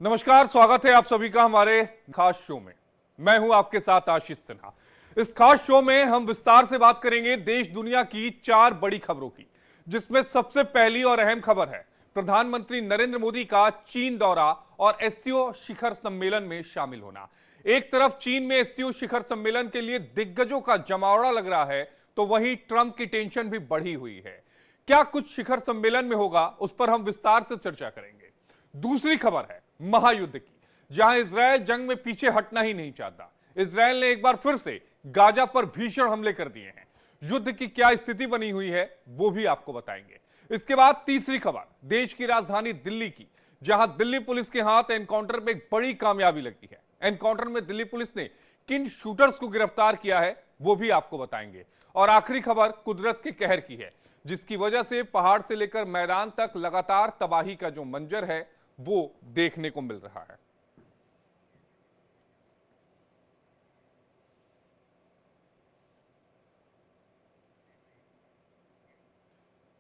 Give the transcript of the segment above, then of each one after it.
नमस्कार, स्वागत है आप सभी का हमारे खास शो में। मैं हूं आपके साथ आशीष सिन्हा। इस खास शो में हम विस्तार से बात करेंगे देश दुनिया की 4 बड़ी खबरों की, जिसमें सबसे पहली और अहम खबर है प्रधानमंत्री नरेंद्र मोदी का चीन दौरा और एससीओ शिखर सम्मेलन में शामिल होना। एक तरफ चीन में एससीओ शिखर सम्मेलन के लिए दिग्गजों का जमावड़ा लग रहा है, तो वहीं ट्रंप की टेंशन भी बढ़ी हुई है। क्या कुछ शिखर सम्मेलन में होगा, उस पर हम विस्तार से चर्चा करेंगे। दूसरी खबर है महायुद्ध की, जहां इजरायल जंग में पीछे हटना ही नहीं चाहता। इजरायल ने एक बार फिर से गाजा पर भीषण हमले कर दिए हैं। युद्ध की क्या स्थिति बनी हुई है वो भी आपको बताएंगे। इसके बाद तीसरी खबर देश की राजधानी दिल्ली की, जहां दिल्ली पुलिस के हाथ एनकाउंटर में एक बड़ी कामयाबी लगी है। एनकाउंटर में दिल्ली पुलिस ने किन शूटर्स को गिरफ्तार किया है वो भी आपको बताएंगे। और आखिरी खबर कुदरत के कहर की है, जिसकी वजह से पहाड़ से लेकर मैदान तक लगातार तबाही का जो मंजर है वो देखने को मिल रहा है।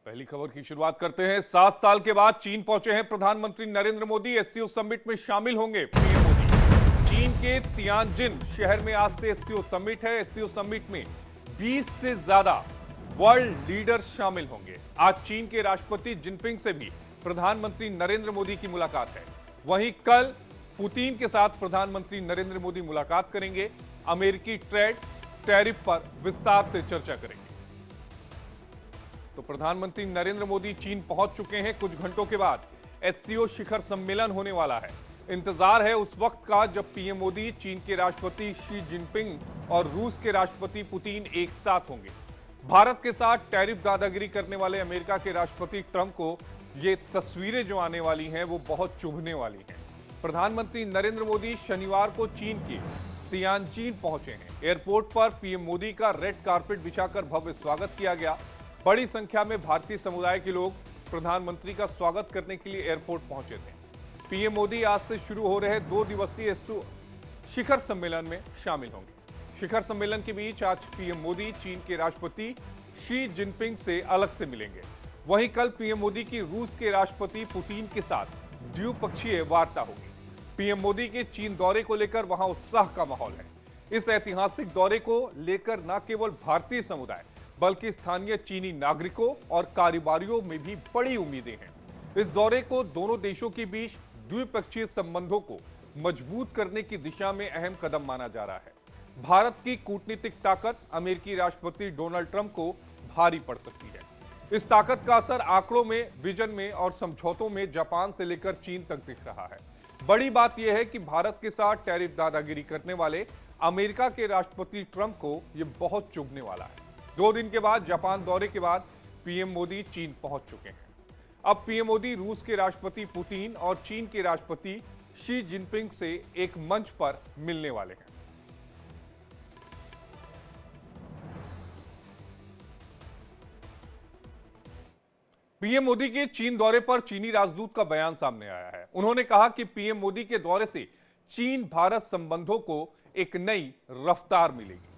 पहली खबर की शुरुआत करते हैं। 7 साल के बाद चीन पहुंचे हैं प्रधानमंत्री नरेंद्र मोदी। एससीओ समिट में शामिल होंगे पीएम मोदी। चीन के तियानजिन शहर में आज से एससीओ समिट है। एससीओ समिट में 20 से ज्यादा वर्ल्ड लीडर्स शामिल होंगे। आज चीन के राष्ट्रपति जिनपिंग से भी प्रधानमंत्री नरेंद्र मोदी की मुलाकात है। वहीं कल पुतिन के साथ प्रधानमंत्री नरेंद्र मोदी मुलाकात करेंगे। अमेरिकी ट्रेड टैरिफ पर विस्तार से चर्चा करेंगे। तो प्रधानमंत्री नरेंद्र मोदी चीन पहुंच चुके हैं। कुछ घंटों के बाद एससीओ शिखर सम्मेलन होने वाला है। इंतजार है उस वक्त का जब पीएम मोदी, चीन के राष्ट्रपति शी जिनपिंग और रूस के राष्ट्रपति पुतिन एक साथ होंगे। भारत के साथ टैरिफ दादागिरी करने वाले अमेरिका के राष्ट्रपति ट्रंप को ये तस्वीरें जो आने वाली हैं वो बहुत चुभने वाली हैं। प्रधानमंत्री नरेंद्र मोदी शनिवार को चीन के तियानजिन पहुंचे हैं। एयरपोर्ट पर पीएम मोदी का रेड कारपेट बिछाकर भव्य स्वागत किया गया। बड़ी संख्या में भारतीय समुदाय के लोग प्रधानमंत्री का स्वागत करने के लिए एयरपोर्ट पहुंचे थे। पीएम मोदी आज से शुरू हो रहे 2 दिवसीय शिखर सम्मेलन में शामिल होंगे। शिखर सम्मेलन के बीच आज पीएम मोदी चीन के राष्ट्रपति शी जिनपिंग से अलग से मिलेंगे। वहीं कल पीएम मोदी की रूस के राष्ट्रपति पुतिन के साथ द्विपक्षीय वार्ता होगी। पीएम मोदी के चीन दौरे को लेकर वहां उत्साह का माहौल है। इस ऐतिहासिक दौरे को लेकर न केवल भारतीय समुदाय बल्कि स्थानीय चीनी नागरिकों और कारोबारियों में भी बड़ी उम्मीदें हैं। इस दौरे को दोनों देशों के बीच द्विपक्षीय संबंधों को मजबूत करने की दिशा में अहम कदम माना जा रहा है। भारत की कूटनीतिक ताकत अमेरिकी राष्ट्रपति डोनाल्ड ट्रंप को भारी पड़ सकती है। इस ताकत का असर आंकड़ों में, विजन में और समझौतों में जापान से लेकर चीन तक दिख रहा है। बड़ी बात यह है कि भारत के साथ टैरिफ दादागिरी करने वाले अमेरिका के राष्ट्रपति ट्रंप को यह बहुत चुभने वाला है। 2 दिन के बाद जापान दौरे के बाद पीएम मोदी चीन पहुंच चुके हैं। अब पीएम मोदी रूस के राष्ट्रपति पुतिन और चीन के राष्ट्रपति शी जिनपिंग से एक मंच पर मिलने वाले हैं। पीएम मोदी के चीन दौरे पर चीनी राजदूत का बयान सामने आया है। उन्होंने कहा कि पीएम मोदी के दौरे से चीन भारत संबंधों को एक नई रफ्तार मिलेगी।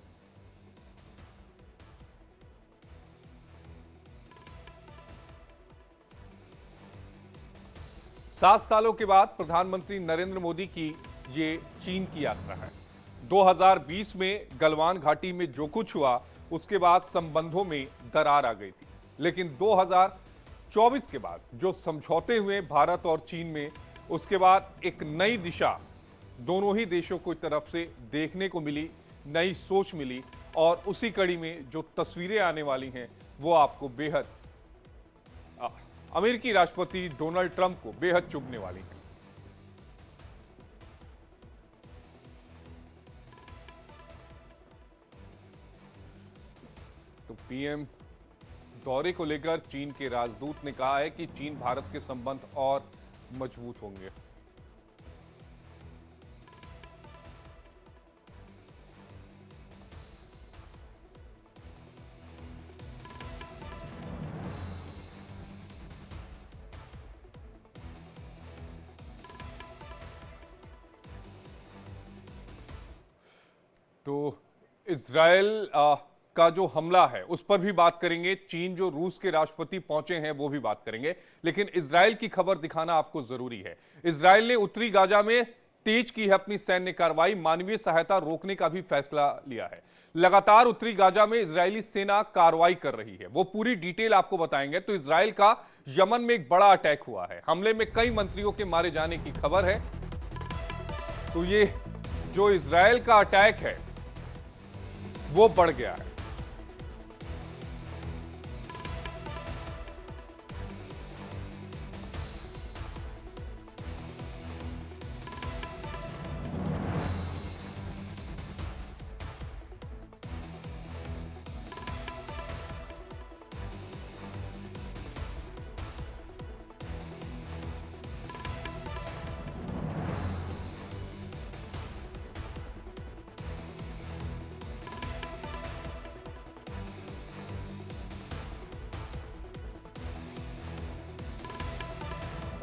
सात सालों के बाद प्रधानमंत्री नरेंद्र मोदी की ये चीन की यात्रा है। 2020 में गलवान घाटी में जो कुछ हुआ उसके बाद संबंधों में दरार आ गई थी, लेकिन 2024 के बाद जो समझौते हुए भारत और चीन में, उसके बाद एक नई दिशा दोनों ही देशों की तरफ से देखने को मिली, नई सोच मिली और उसी कड़ी में जो तस्वीरें आने वाली हैं वो आपको बेहद अमेरिकी राष्ट्रपति डोनाल्ड ट्रंप को बेहद चुभने वाली हैं। तो पीएम दौरे को लेकर चीन के राजदूत ने कहा है कि चीन भारत के संबंध और मजबूत होंगे। तो इजरायल का जो हमला है उस पर भी बात करेंगे, चीन जो रूस के राष्ट्रपति पहुंचे हैं वो भी बात करेंगे, लेकिन इजराइल की खबर दिखाना आपको जरूरी है। इजराइल ने उत्तरी गाजा में तेज की है अपनी सैन्य कार्रवाई, मानवीय सहायता रोकने का भी फैसला लिया है। लगातार उत्तरी गाजा में इजरायली सेना कार्रवाई कर रही है, वो पूरी डिटेल आपको बताएंगे। तो इजराइल का यमन में एक बड़ा अटैक हुआ है, हमले में कई मंत्रियों के मारे जाने की खबर है। तो ये जो इजराइल का अटैक है वो बढ़ गया है।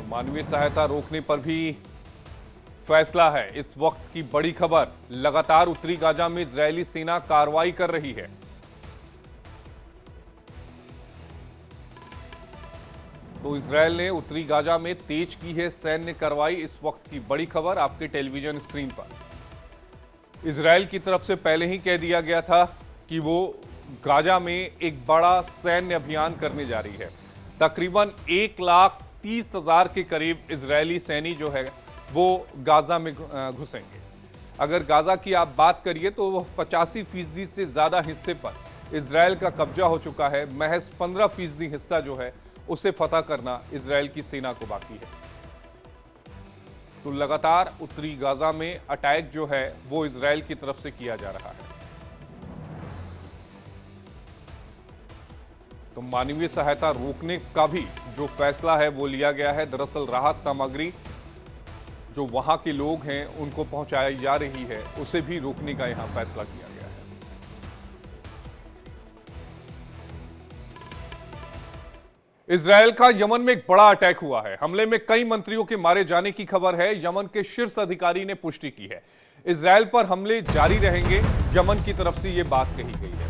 मानवीय सहायता रोकने पर भी फैसला है। इस वक्त की बड़ी खबर, लगातार उत्तरी गाजा में इजरायली सेना कार्रवाई कर रही है। तो इजरायल ने उत्तरी गाजा में तेज की है सैन्य कार्रवाई, इस वक्त की बड़ी खबर आपके टेलीविजन स्क्रीन पर। इजरायल की तरफ से पहले ही कह दिया गया था कि वो गाजा में एक बड़ा सैन्य अभियान करने जा रही है। तकरीबन 1,30,000 के करीब इजरायली सैनी जो है वो गाजा में घुसेंगे। अगर गाजा की आप बात करिए तो 85% से ज्यादा हिस्से पर इजरायल का कब्जा हो चुका है। महज 15% हिस्सा जो है उसे फतह करना इजरायल की सेना को बाकी है। तो लगातार उत्तरी गाजा में अटैक जो है वो इजरायल की तरफ से किया जा रहा है। तो मानवीय सहायता रोकने का भी जो फैसला है वो लिया गया है। दरअसल राहत सामग्री जो वहां के लोग हैं उनको पहुंचाई जा रही है, उसे भी रोकने का यहां फैसला किया गया है। इजरायल का यमन में एक बड़ा अटैक हुआ है, हमले में कई मंत्रियों के मारे जाने की खबर है। यमन के शीर्ष अधिकारी ने पुष्टि की है, इजरायल पर हमले जारी रहेंगे। यमन की तरफ से यह बात कही गई है।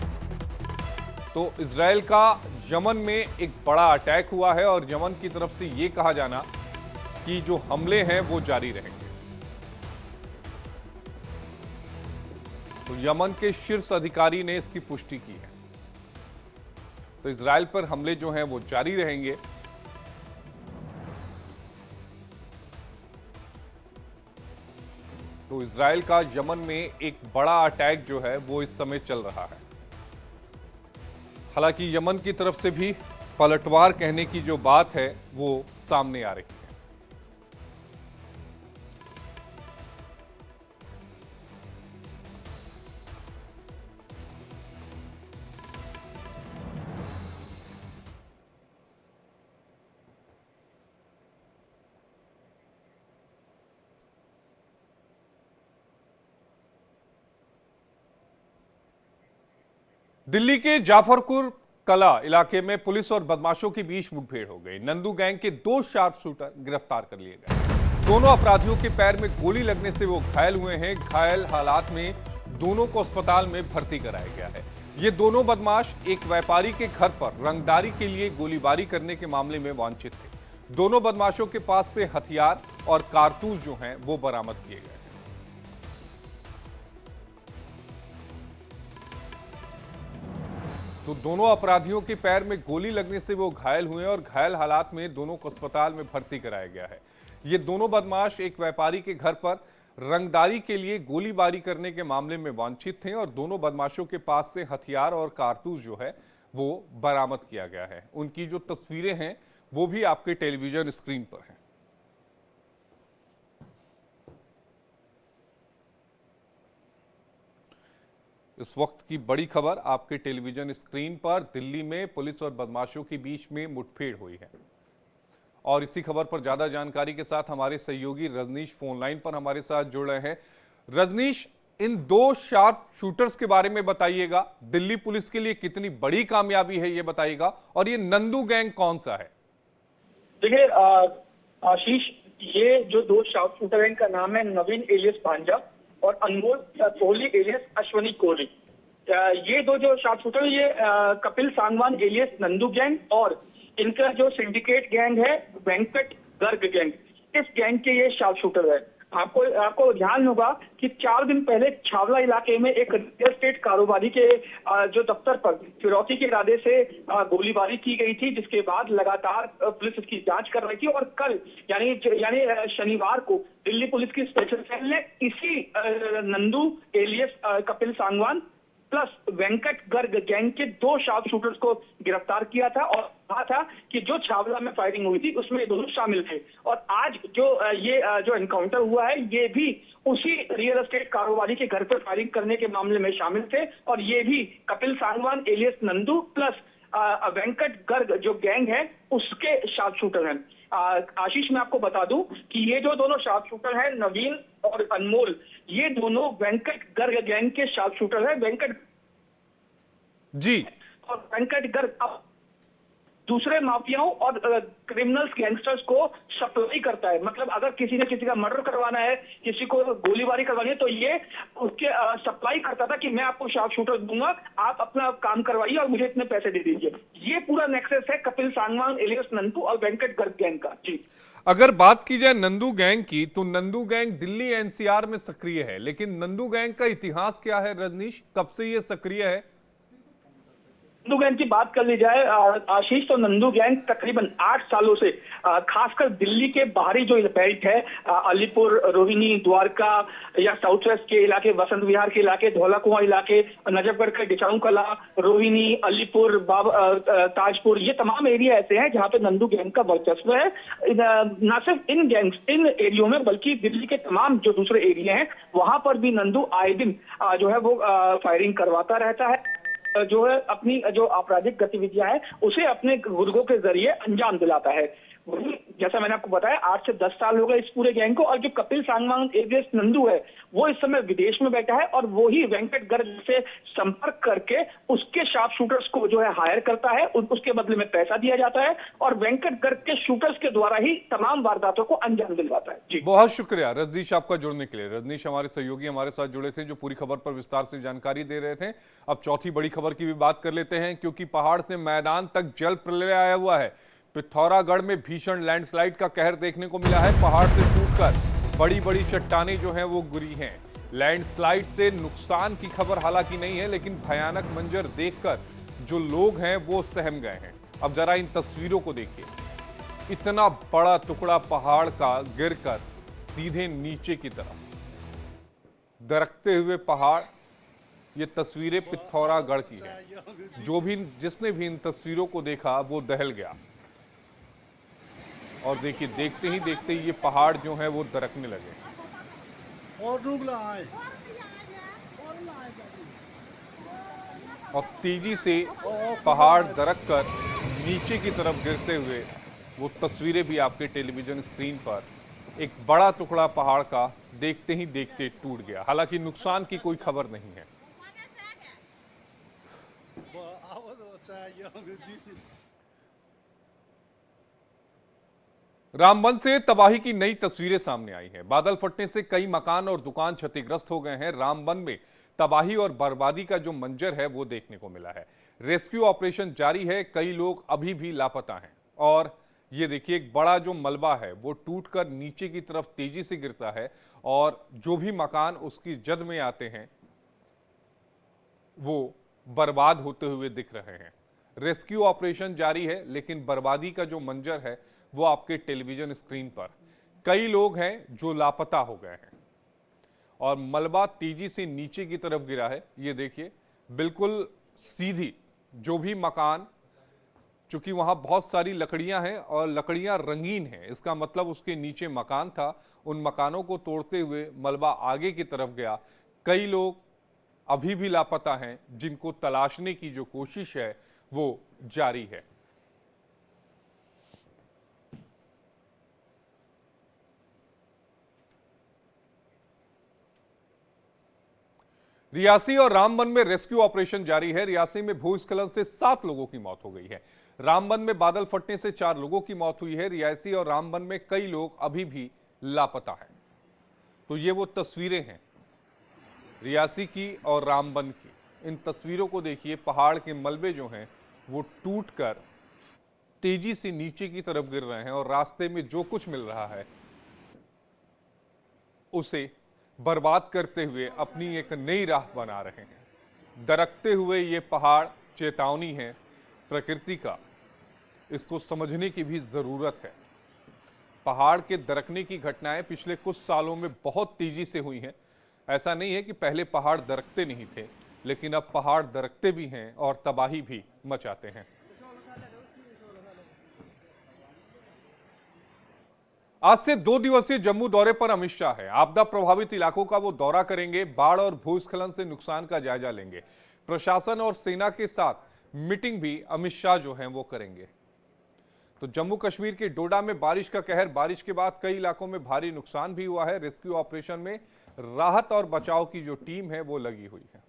तो इजरायल का यमन में एक बड़ा अटैक हुआ है और यमन की तरफ से यह कहा जाना कि जो हमले हैं वो जारी रहेंगे। तो यमन के शीर्ष अधिकारी ने इसकी पुष्टि की है। तो इजरायल पर हमले जो हैं वो जारी रहेंगे। तो इजरायल का यमन में एक बड़ा अटैक जो है वो इस समय चल रहा है। हालांकि यमन की तरफ से भी पलटवार कहने की जो बात है वो सामने आ रही है। दिल्ली के जाफरपुर कला इलाके में पुलिस और बदमाशों के बीच मुठभेड़ हो गई। नंदू गैंग के 2 शार्प शूटर गिरफ्तार कर लिए गए। दोनों अपराधियों के पैर में गोली लगने से वो घायल हुए हैं। घायल हालात में दोनों को अस्पताल में भर्ती कराया गया है। ये दोनों बदमाश एक व्यापारी के घर पर रंगदारी के लिए गोलीबारी करने के मामले में वांछित थे। दोनों बदमाशों के पास से हथियार और कारतूस जो हैं वो बरामद किए गए। तो दोनों अपराधियों के पैर में गोली लगने से वो घायल हुए और घायल हालात में दोनों को अस्पताल में भर्ती कराया गया है। ये दोनों बदमाश एक व्यापारी के घर पर रंगदारी के लिए गोलीबारी करने के मामले में वांछित थे और दोनों बदमाशों के पास से हथियार और कारतूस जो है वो बरामद किया गया है। उनकी जो तस्वीरें हैं वो भी आपके टेलीविजन स्क्रीन पर हैं। इस वक्त की बड़ी खबर आपके टेलीविजन स्क्रीन पर, दिल्ली में पुलिस और बदमाशों के बीच में मुठभेड़ हुई है। और इसी खबर पर ज्यादा जानकारी के साथ हमारे सहयोगी रजनीश फोन लाइन पर हमारे साथ जुड़ रहे हैं। रजनीश, इन 2 शार्प शूटर्स के बारे में बताइएगा, दिल्ली पुलिस के लिए कितनी बड़ी कामयाबी है ये बताइएगा, और ये नंदू गैंग कौन सा है? देखिए आशीष, ये जो 2 शार्प शूटर हैं इनका नाम है नवीन एलियस भांजा और अनमोल कोहली एलियस अश्वनी कोहली। ये दो जो शार्प शूटर, ये कपिल सांगवान एलियस नंदू गैंग और इनका जो सिंडिकेट गैंग है वेंकट गर्ग गैंग, इस गैंग के ये शार्प शूटर है। आपको ध्यान होगा कि 4 दिन पहले छावला इलाके में एक रियल एस्टेट कारोबारी के जो दफ्तर पर फिरौती के इरादे से गोलीबारी की गई थी, जिसके बाद लगातार पुलिस इसकी जांच कर रही थी। और कल यानी शनिवार को दिल्ली पुलिस की स्पेशल सेल ने इसी Nandu alias Kapil Sangwan plus Venkat Garg gang के 2 शार्प शूटर्स को गिरफ्तार किया था और कहा था कि जो छावला में फायरिंग हुई थी उसमें ये दोनों शामिल थे। और आज जो एनकाउंटर हुआ है, ये भी उसी रियल एस्टेट कारोबारी के घर पर फायरिंग करने के मामले में शामिल थे। और ये भी कपिल सांगवान एलियस नंदू प्लस वेंकट गर्ग जो गैंग है उसके शार्प शूटर हैं। आशीष, मैं आपको बता दूं कि ये जो दोनों शार्प शूटर हैं, नवीन और अनमोल, ये दोनों वेंकट गर्ग गैंग के शार्प शूटर हैं। वेंकट जी और वेंकट गर्ग अब दूसरे माफियाओं और क्रिमिनल्स गैंगस्टर्स को सप्लाई करता है। मतलब अगर किसी ने किसी का मर्डर करवाना है, किसी को गोलीबारी करवानी है, तो ये उसके सप्लाई करता था कि मैं आपको शार्प शूटर दूंगा, आप अपना काम करवाइए और मुझे इतने पैसे दे दीजिए। ये पूरा नेक्सस है कपिल सांगवान एलियस नंदू और वेंकट गर्ग गैंग का। जी, अगर बात की जाए नंदू गैंग की, तो नंदू गैंग दिल्ली एनसीआर में सक्रिय है, लेकिन नंदू गैंग का इतिहास क्या है रजनीश, कब से ये सक्रिय है? नंदू गैंग की बात कर ली जाए आशीष, तो नंदू गैंग तकरीबन 8 सालों से खासकर दिल्ली के बाहरी जो बेल्ट है, अलीपुर, रोहिणी, द्वारका या साउथ वेस्ट के इलाके, वसंत विहार के इलाके, धौला कुआं इलाके, नजफगढ़ के डिचाऊ कला, रोहिणी, अलीपुर, ताजपुर, ये तमाम एरिया ऐसे हैं जहां पे नंदू गैंग का वर्चस्व है। न सिर्फ इन एरियो में, बल्कि दिल्ली के तमाम जो दूसरे एरिया हैं वहां पर भी नंदू आए दिन जो है वो फायरिंग करवाता रहता है, जो है अपनी जो आपराधिक गतिविधियां हैं उसे अपने गुर्गों के जरिए अंजाम दिलाता है। जैसा मैंने आपको बताया, 8 से 10 साल हो गए इस पूरे गैंग को। और जो कपिल सांगवान एलियस नंदू है, वो इस समय विदेश में बैठा है और वो ही वेंकट गर्ग से संपर्क करके उसके शार्प शूटर्स को जो है हायर करता है, उसके बदले में पैसा दिया जाता है और वेंकट गर्ग के शूटर्स के द्वारा ही तमाम वारदातों को अंजाम दिलवाता है। जी, बहुत शुक्रिया रजनीश आपका जुड़ने के लिए। रजनीश हमारे सहयोगी हमारे साथ जुड़े थे, जो पूरी खबर पर विस्तार से जानकारी दे रहे थे। अब चौथी बड़ी खबर की भी बात कर लेते हैं, क्योंकि पहाड़ से मैदान तक जल प्रलय आया हुआ है। पिथौरागढ़ में भीषण लैंडस्लाइड का कहर देखने को मिला है। पहाड़ से टूटकर बड़ी बड़ी चट्टानें जो हैं वो गिरी हैं। लैंडस्लाइड से नुकसान की खबर हालांकि नहीं है, लेकिन भयानक मंजर देखकर जो लोग हैं वो सहम गए हैं। अब जरा इन तस्वीरों को देखिए, इतना बड़ा टुकड़ा पहाड़ का गिरकर सीधे नीचे की तरफ दरकते हुए पहाड़। ये तस्वीरें पिथौरागढ़ की हैं। जिसने भी इन तस्वीरों को देखा वो दहल गया। और देखिए, देखते ही देखते ये पहाड़ जो है वो दरकने लगे और तेजी से पहाड़ दरक कर नीचे की तरफ गिरते हुए वो तस्वीरें भी आपके टेलीविजन स्क्रीन पर। एक बड़ा टुकड़ा पहाड़ का देखते ही देखते टूट गया। हालांकि नुकसान की कोई खबर नहीं है। रामबन से तबाही की नई तस्वीरें सामने आई हैं। बादल फटने से कई मकान और दुकान क्षतिग्रस्त हो गए हैं। रामबन में तबाही और बर्बादी का जो मंजर है वो देखने को मिला है। रेस्क्यू ऑपरेशन जारी है, कई लोग अभी भी लापता हैं। और ये देखिए, एक बड़ा जो मलबा है वो टूटकर नीचे की तरफ तेजी से गिरता है और जो भी मकान उसकी जद में आते हैं वो बर्बाद होते हुए दिख रहे हैं। रेस्क्यू ऑपरेशन जारी है, लेकिन बर्बादी का जो मंजर है वो आपके टेलीविजन स्क्रीन पर। कई लोग हैं जो लापता हो गए हैं और मलबा तेजी से नीचे की तरफ गिरा है। ये देखिए, बिल्कुल सीधी जो भी मकान, चूंकि वहां बहुत सारी लकड़ियां हैं और लकड़ियां रंगीन हैं, इसका मतलब उसके नीचे मकान था। उन मकानों को तोड़ते हुए मलबा आगे की तरफ गया। कई लोग अभी भी लापता हैं, जिनको तलाशने की जो कोशिश है वो जारी है। रियासी और रामबन में रेस्क्यू ऑपरेशन जारी है। रियासी में भूस्खलन से 7 लोगों की मौत हो गई है। रामबन में बादल फटने से 4 लोगों की मौत हुई है। रियासी और रामबन में कई लोग अभी भी लापता हैं। तो ये वो तस्वीरें हैं रियासी की और रामबन की। इन तस्वीरों को देखिए, पहाड़ के मलबे जो हैं वो टूटकर तेजी से नीचे की तरफ गिर रहे हैं और रास्ते में जो कुछ मिल रहा है उसे बर्बाद करते हुए अपनी एक नई राह बना रहे हैं। दरकते हुए ये पहाड़ चेतावनी है प्रकृति का, इसको समझने की भी जरूरत है। पहाड़ के दरकने की घटनाएं पिछले कुछ सालों में बहुत तेजी से हुई हैं। ऐसा नहीं है कि पहले पहाड़ दरकते नहीं थे, लेकिन अब पहाड़ दरकते भी हैं और तबाही भी मचाते हैं। आज से 2 दिवसीय जम्मू दौरे पर अमित शाह है। आपदा प्रभावित इलाकों का वो दौरा करेंगे, बाढ़ और भूस्खलन से नुकसान का जायजा लेंगे। प्रशासन और सेना के साथ मीटिंग भी अमित शाह जो हैं वो करेंगे। तो जम्मू कश्मीर के डोडा में बारिश का कहर, बारिश के बाद कई इलाकों में भारी नुकसान भी हुआ है। रेस्क्यू ऑपरेशन में राहत और बचाव की जो टीम है वो लगी हुई है।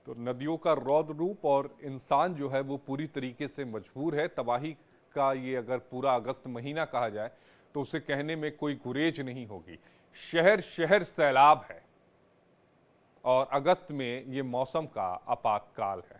तो नदियों का रौद्र रूप और इंसान जो है वो पूरी तरीके से मजबूर है। तबाही का ये अगर पूरा अगस्त महीना कहा जाए तो उसे कहने में कोई गुरेज नहीं होगी। शहर शहर सैलाब है और अगस्त में ये मौसम का आपातकाल है।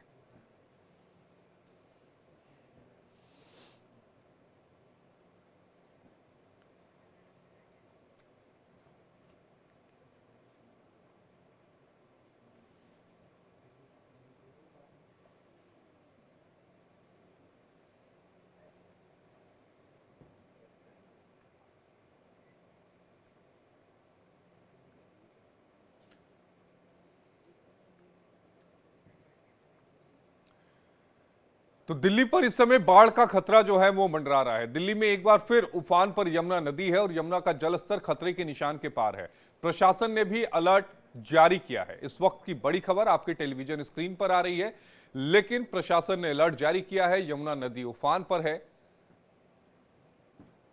तो दिल्ली पर इस समय बाढ़ का खतरा जो है वो मंडरा रहा है। दिल्ली में एक बार फिर उफान पर यमुना नदी है और यमुना का जलस्तर खतरे के निशान के पार है। प्रशासन ने भी अलर्ट जारी किया है। इस वक्त की बड़ी खबर आपके टेलीविजन स्क्रीन पर आ रही है, लेकिन प्रशासन ने अलर्ट जारी किया है। यमुना नदी उफान पर है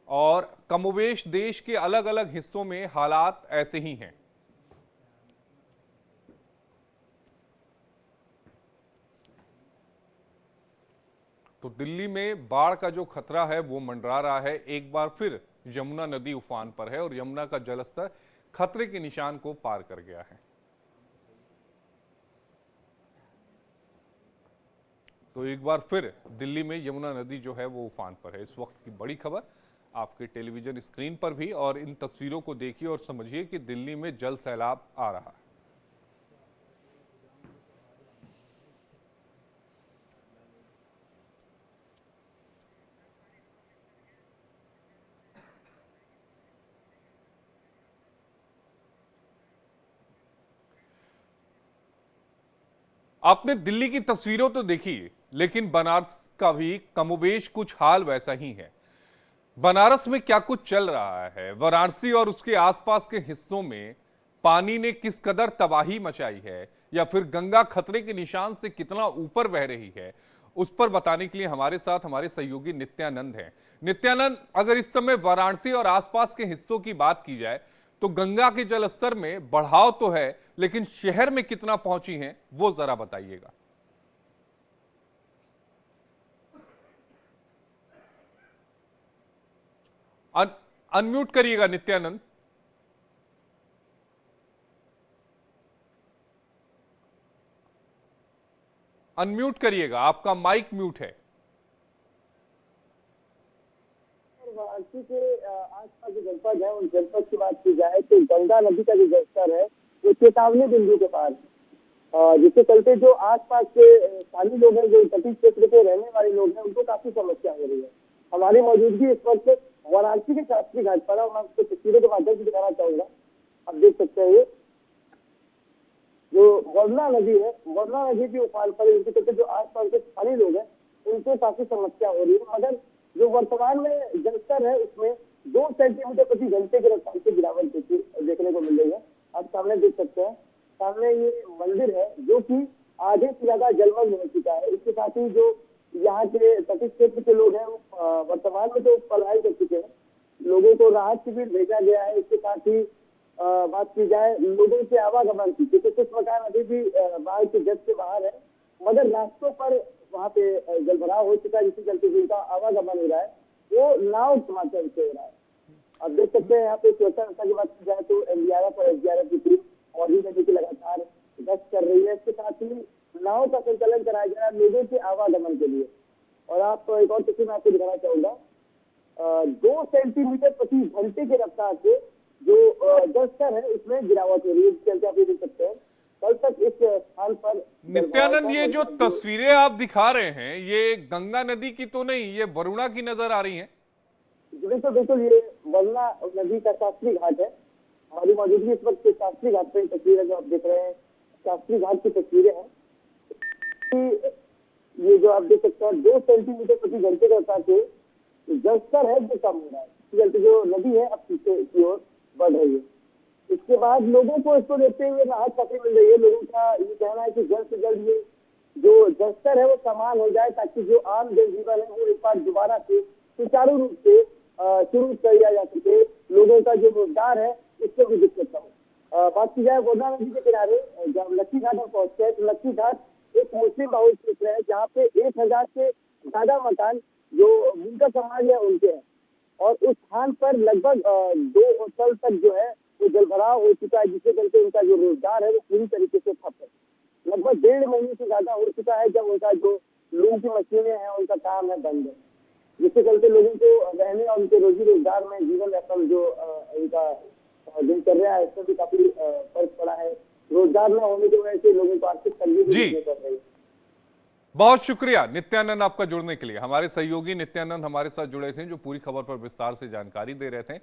और कमोबेश देश के अलग अलग हिस्सों में हालात ऐसे ही हैं। तो दिल्ली में बाढ़ का जो खतरा है वो मंडरा रहा है। एक बार फिर यमुना नदी उफान पर है और यमुना का जलस्तर खतरे के निशान को पार कर गया है। तो एक बार फिर दिल्ली में यमुना नदी जो है वो उफान पर है। इस वक्त की बड़ी खबर आपके टेलीविजन स्क्रीन पर भी, और इन तस्वीरों को देखिए और समझिए कि दिल्ली में जल सैलाब आ रहा है। आपने दिल्ली की तस्वीरों तो देखी, लेकिन बनारस का भी कमोबेश कुछ हाल वैसा ही है। बनारस में क्या कुछ चल रहा है, वाराणसी और उसके आसपास के हिस्सों में पानी ने किस कदर तबाही मचाई है, या फिर गंगा खतरे के निशान से कितना ऊपर बह रही है, उस पर बताने के लिए हमारे साथ हमारे सहयोगी नित्यानंद हैं। नित्यानंद, अगर इस समय वाराणसी और आसपास के हिस्सों की बात की जाए तो गंगा के जलस्तर में बढ़ाव तो है, लेकिन शहर में कितना पहुंची हैं वो जरा बताइएगा। अनम्यूट करिएगा नित्यानंद। अनम्यूट करिएगा, आपका माइक म्यूट है। वाराणसी के आसपास जो जनपद है उन जनपद की बात की जाए तो गंगा नदी का जो जलस्तर है वो चेतावनी बिंदु के पार है, जिसके चलते जो आसपास के स्थानीय लोग हैं, जो तटीय क्षेत्र के रहने वाले लोग हैं, उनको काफी समस्या हो रही है। हमारी मौजूदगी इस वक्त वाराणसी के शास्त्री घाट पर है। मैं आपको तस्वीरों के माध्यम से दिखाना चाहूंगा। आप देख सकते हैं, ये जो मोरना नदी है, मोरना नदी की उफान पर, इनके चलते जो आसपास के स्थानीय लोग हैं उनको काफी समस्या हो रही है। मगर जो वर्तमान में जलस्तर है उसमें 2 सेंटीमीटर प्रति घंटे की रफ्तार से गिरावट देखने को मिल रही है। आप सामने देख सकते हैं, सामने ये मंदिर है जो कि आधे से ज्यादा जलमग्न हो चुका है। इसके साथ ही जो यहाँ के तटीय क्षेत्र के लोग हैं वो वर्तमान में तो पलायन कर चुके हैं। लोगों को राहत शिविर भेजा गया है। इसके साथ ही बात की जाए लोगों के आवागमन की, क्योंकि कुछ मकान अभी भी बाढ़ के जद से बाहर है, मगर रास्तों पर वहाँ पे जलभराव हो चुका है, जिसके चलते जिनका आवागमन हो रहा है वो नाव के माध्यम से हो रहा है। आप देख सकते हैं यहाँ पे सुरक्षा व्यवस्था की बात की जाए तो एनडीआरएफ और एसडीआरएफ की टीम और भी नदी की लगातार गश्त कर रही है। इसके साथ ही नाव का संचालन कराया जा रहा है लोगों के आवागमन के लिए। और आप एक और तस्वीर मैं आपको दिखाना चाहूंगा, 2 सेंटीमीटर प्रति घंटे की रफ्तार से जो जलस्तर है उसमें गिरावट हो रही है, जिसके चलते आप ये देख सकते हैं कल तक इस स्थान पर नित्यानंद, ये जो तस्वीरें आप दिखा रहे हैं ये गंगा नदी की तो नहीं, ये वरुणा की नजर आ रही हैं। बिल्कुल बिल्कुल, ये वरुणा नदी का शास्त्री घाट है। हमारी मौजूदगी इस वक्त शास्त्री घाट पे तस्वीर है जो आप देख रहे हैं, शास्त्री घाट की तस्वीरें हैं। ये जो आप देख सकते हैं 2 सेंटीमीटर प्रति घंटे के रफ्तार से जलस्तर है जो कम हो रहा है, इसके चलते जो नदी है अब पीछे की ओर बढ़ रही है। इसके बाद लोगों को इसको देखते हुए राहत काफी मिल रही है। लोगों का ये कहना है कि जल्द से जल्द ये जो जलस्तर है वो समान हो जाए, ताकि जो आम जनजीवन है वो एक बार दोबारा से सुचारू रूप से शुरू कर दिया जा सके, लोगों का जो रोजगार है उससे भी दिक्कत ना हो। बात की जाए गोदा नदी के किनारे जब लक्की घाट हम पहुंचते हैं तो लक्की घाट एक मुस्लिम बहुल क्षेत्र है जहाँ पे 1000 से ज्यादा मकान जो बुनकर समाज है उनके हैं। और उस स्थान पर लगभग 2 साल तक जो है वो जलभराव हो चुका है, जिसके चलते उनका जो रोजगार है वो पूरी तरीके से ठप है। लगभग 1.5 महीने से ज्यादा हो चुका है जब उनका जो लूम की मशीनें हैं उनका काम है बंद है, जिसके चलते लोगों को रहने और उनके रोजी रोजगार में जीवन यापन जो उनका दिनचर्या है इसमें भी काफी फर्क पड़ा है। रोजगार न होने की वजह से लोगों को आर्थिक तंगी भी झेलनी पड़ रही है। बहुत शुक्रिया नित्यानंद आपका जुड़ने के लिए। हमारे सहयोगी नित्यानंद हमारे साथ जुड़े थे जो पूरी खबर पर विस्तार से जानकारी दे रहे थे।